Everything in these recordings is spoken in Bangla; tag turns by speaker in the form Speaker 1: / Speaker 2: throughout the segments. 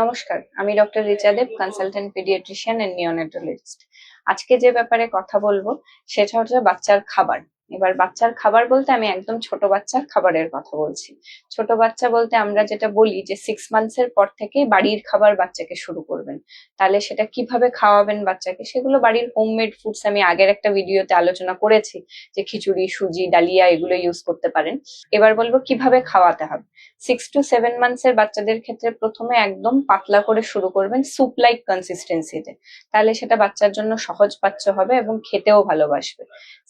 Speaker 1: নমস্কার, আমি doctor Richa Deb, consultant paediatrician and neonatologist. আজকে যে ব্যাপারে কথা বলবো সেটা হচ্ছে বাচ্চার খাবার। এবার বাচ্চার খাবার বলতে আমি একদম ছোট বাচ্চার খাবারের কথা বলছি। ছোট বাচ্চা বলতে আমরা যেটা বলি যে 6 মান্থস এর পর থেকেই বাড়ির খাবার বাচ্চাকে শুরু করবেন। তাহলে সেটা কিভাবে খাওয়াবেন বাচ্চাকে, সেগুলো বাড়ির হোমমেড ফুডস আমি আগের একটা ভিডিওতে আলোচনা করেছি, যে খিচুড়ি, সুজি, ডালিয়া এগুলো ইউজ করতে পারেন। এবার বলবো কিভাবে খাওয়াতে হবে। 6 to 7 মান্থস এর বাচ্চাদের ক্ষেত্রে প্রথমে একদম পাতলা করে শুরু করবেন, স্যুপ লাইক কনসিস্টেন্সিতে। তাহলে সেটা বাচ্চার জন্য সহজপাচ্য হবে এবং খেতেও ভালোবাসবে।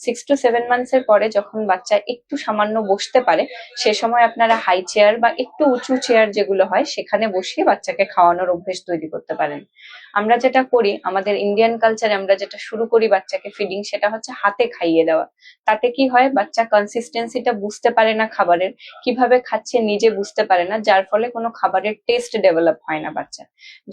Speaker 1: 6 to 7 মান্থস এর পরে যখন বাচ্চা একটু সামান্য বসতে পারে, সে সময় আপনারা হাই চেয়ার বা একটু উঁচু চেয়ার যেগুলো হয় সেখানে বসিয়ে বাচ্চাকে খাওয়ানোর অভ্যেস তৈরি করতে পারেন। আমরা যেটা করি, আমাদের ইন্ডিয়ান কালচারে আমরা যেটা শুরু করি বাচ্চাকে ফিডিং, সেটা হচ্ছে হাতে খাইয়ে দেওয়া। তাতে কি হয়, বাচ্চা কনসিস্টেন্সিটা বুঝতে পারে না খাবারের, কিভাবে খাচ্ছে নিজে বুঝতে পারে না, যার ফলে কোনো খাবারের টেস্ট ডেভেলপ হয় না বাচ্চা।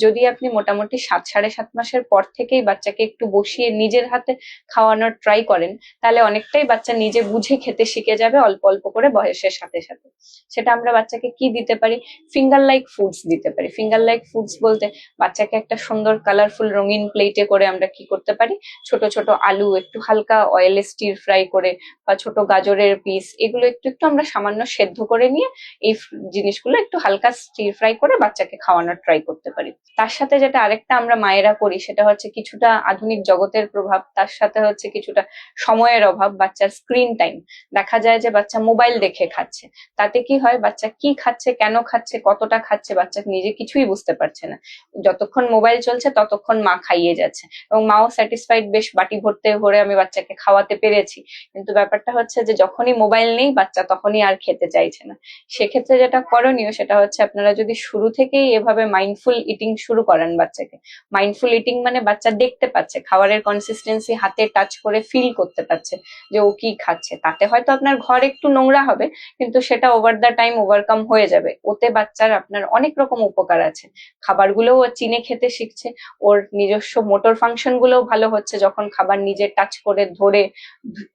Speaker 1: যদি আপনি মোটামুটি 7 সাড়ে 7 মাসের পর থেকেই বাচ্চাকে একটু বসিয়ে নিজের হাতে খাওয়ানোর ট্রাই করেন, তাহলে অনেকটাই বাচ্চা নিজে বুঝে খেতে শিখে যাবে অল্প অল্প করে বয়সের সাথে সাথে। সেটা আমরা বাচ্চাকে কি দিতে পারি, ফিঙ্গার লাইক ফুডস দিতে পারি। ফিঙ্গার লাইক ফুডস বলতে বাচ্চাকে একটা সুন্দর কালারফুল রঙিন প্লেটে করে আমরা কি করতে পারি, ছোট ছোট আলু একটু হালকা অয়েলে স্টির ফ্রাই করে বা ছোট গাজরের পিস, এগুলো একটু একটু আমরা সামান্য সেদ্ধ করে নিয়ে এই জিনিসগুলো একটু হালকা স্টির ফ্রাই করে বাচ্চাকে খাওয়ানোর ট্রাই করতে পারি। তার সাথে যেটা আরেকটা আমরা মায়েরা করি সেটা হচ্ছে কিছুটা আধুনিক জগতের প্রভাব, তার সাথে হচ্ছে কিছুটা সময়ের অভাব, বাচ্চার স্ক্রিন টাইম। দেখা যায় যে বাচ্চা মোবাইল দেখে খাচ্ছে। তাতে কি হয়, বাচ্চা কি খাচ্ছে, কেন খাচ্ছে, কতটা খাচ্ছে, বাচ্চা নিজে কিছুই বুঝতে পারছে না। যতক্ষণ মোবাইল চলছে ততক্ষণ মা খাইয়ে যাচ্ছে এবং মাও স্যাটিসফাইড, বেশ বাটি ভরতে ভরে আমি বাচ্চাকে খাওয়াতে পেরেছি। কিন্তু ব্যাপারটা হচ্ছে যে যখনই মোবাইল নেই বাচ্চা তখনই আর খেতে চাইছে না। সেক্ষেত্রে যেটা করণীয় সেটা হচ্ছে আপনারা যদি শুরু থেকেই এভাবে মাইন্ডফুল ইটিং শুরু করেন বাচ্চাকে। মাইন্ডফুল ইটিং মানে বাচ্চা দেখতে পাচ্ছে খাবারের কনসিস্টেন্সি, হাতে টাচ করে ফিল করতে পারছে যে ও কি খাচ্ছে। তাতে হয়তো আপনার ঘর একটু নোংরা হবে, কিন্তু সেটা ওভার দ্য টাইম ওভারকাম হয়ে যাবে। ওতে বাচ্চার আপনার অনেক রকম উপকার আছে। খাবারগুলোও ও চিনে খেতে শিখছে, ওর নিজস্ব মোটর ফাংশন গুলোও ভালো হচ্ছে যখন খাবার নিজে টাচ করে ধরে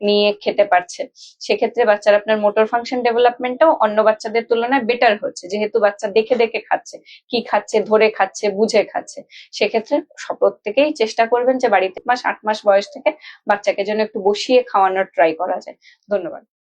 Speaker 1: নিয়ে খেতে পারছে। সেক্ষেত্রে বাচ্চার আপনার মোটর ফাংশন ডেভেলপমেন্টটাও অন্য বাচ্চাদের তুলনায় বেটার হচ্ছে, যেহেতু বাচ্চা দেখে দেখে খাচ্ছে, কি খাচ্ছে, ধরে খাচ্ছে, বুঝে খাচ্ছে। সেক্ষেত্রে প্রত্যেকেই চেষ্টা করবেন যে বাড়িতে 7 মাস 8 মাস বয়স থেকে বাচ্চাকে যেন একটু বসিয়ে খাওয়ানোর ট্রাই করা যায়। ধন্যবাদ।